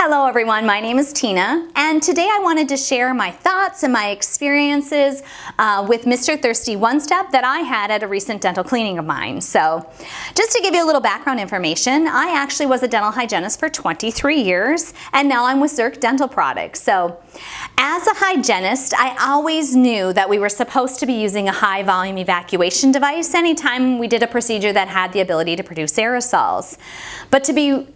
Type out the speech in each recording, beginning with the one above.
Hello everyone, my name is Tina, and today I wanted to share my thoughts and my experiences with Mr. Thirsty OneStep that I had at a recent dental cleaning of mine. So just to give you a little background information, I actually was a dental hygienist for 23 years, and now I'm with Zirc Dental Products. So as a hygienist, I always knew that we were supposed to be using a high volume evacuation device anytime we did a procedure that had the ability to produce aerosols. But to be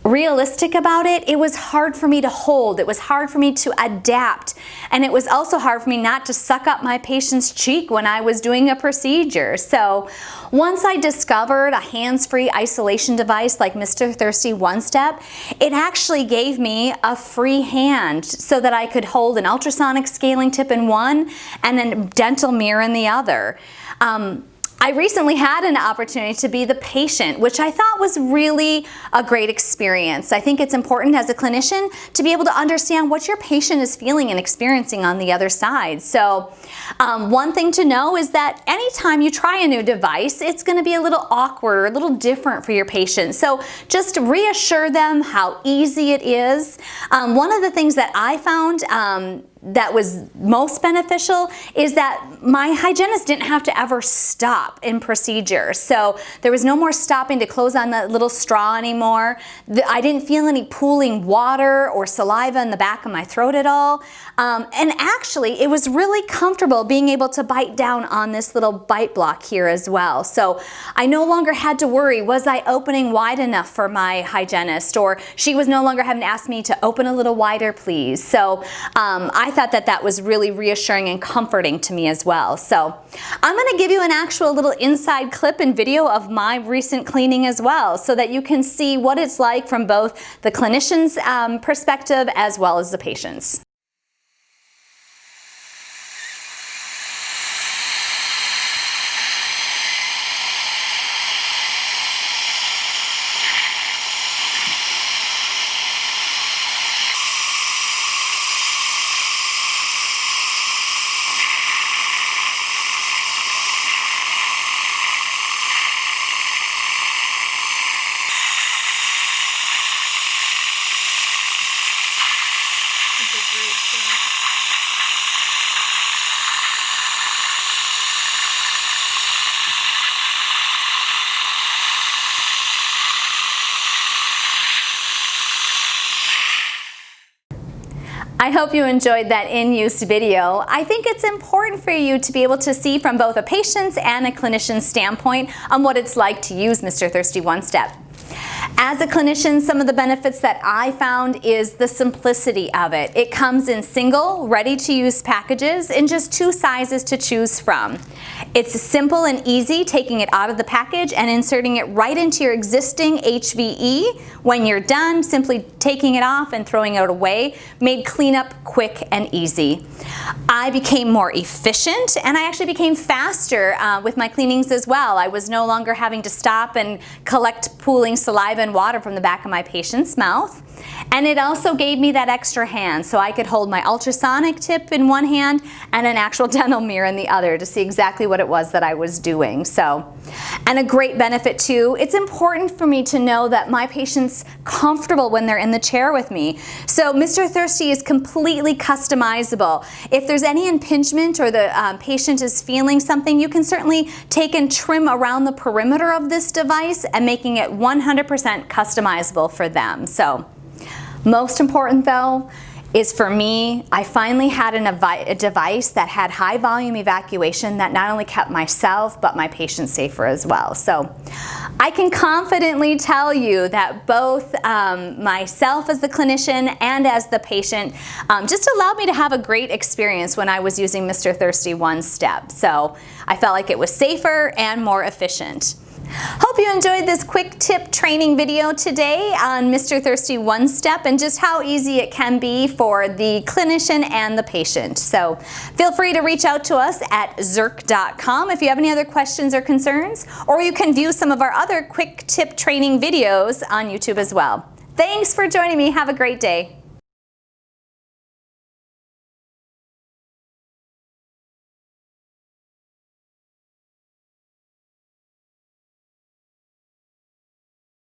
realistic about it, it was hard for me to hold. It was hard for me to adapt. And it was also hard for me not to suck up my patient's cheek when I was doing a procedure. So once I discovered a hands-free isolation device like Mr. Thirsty OneStep, it actually gave me a free hand so that I could hold an ultrasonic scaling tip in one and a dental mirror in the other. I recently had an opportunity to be the patient, which I thought was really a great experience. I think it's important as a clinician to be able to understand what your patient is feeling and experiencing on the other side. So one thing to know is that anytime you try a new device, it's going to be a little awkward or a little different for your patient. So just reassure them how easy it is. One of the things that I found that was most beneficial is that my hygienist didn't have to ever stop in procedure. So there was no more stopping to close on that little straw anymore. I didn't feel any pooling water or saliva in the back of my throat at all. And actually, it was really comfortable being able to bite down on this little bite block here as well. So I no longer had to worry, was I opening wide enough for my hygienist? Or she was no longer having to ask me to open a little wider, please. So I thought that that was really reassuring and comforting to me as well. So I'm going to give you an actual little inside clip and video of my recent cleaning as well, so that you can see what it's like from both the clinician's perspective as well as the patient's. I hope you enjoyed that in-use video. I think it's important for you to be able to see from both a patient's and a clinician's standpoint on what it's like to use Mr. Thirsty OneStep. As a clinician, some of the benefits that I found is the simplicity of it. It comes in single, ready-to-use packages in just 2 sizes to choose from. It's simple and easy taking it out of the package and inserting it right into your existing HVE. When you're done, simply taking it off and throwing it away made cleanup quick and easy. I became more efficient, and I actually became faster with my cleanings as well. I was no longer having to stop and collect pooling saliva and water from the back of my patient's mouth. And it also gave me that extra hand, so I could hold my ultrasonic tip in one hand and an actual dental mirror in the other to see exactly what it was that I was doing. So, and a great benefit too, it's important for me to know that my patient's comfortable when they're in the chair with me. So Mr. Thirsty is completely customizable. If there's any impingement or the patient is feeling something, you can certainly take and trim around the perimeter of this device and making it 100% customizable for them. So most important though is for me, I finally had a device that had high volume evacuation that not only kept myself but my patient safer as well. So I can confidently tell you that both myself as the clinician and as the patient just allowed me to have a great experience when I was using Mr. Thirsty OneStep. So I felt like it was safer and more efficient. Hope you enjoyed this quick tip training video today on Mr. Thirsty OneStep and just how easy it can be for the clinician and the patient. So feel free to reach out to us at zirc.com if you have any other questions or concerns, or you can view some of our other quick tip training videos on YouTube as well. Thanks for joining me. Have a great day.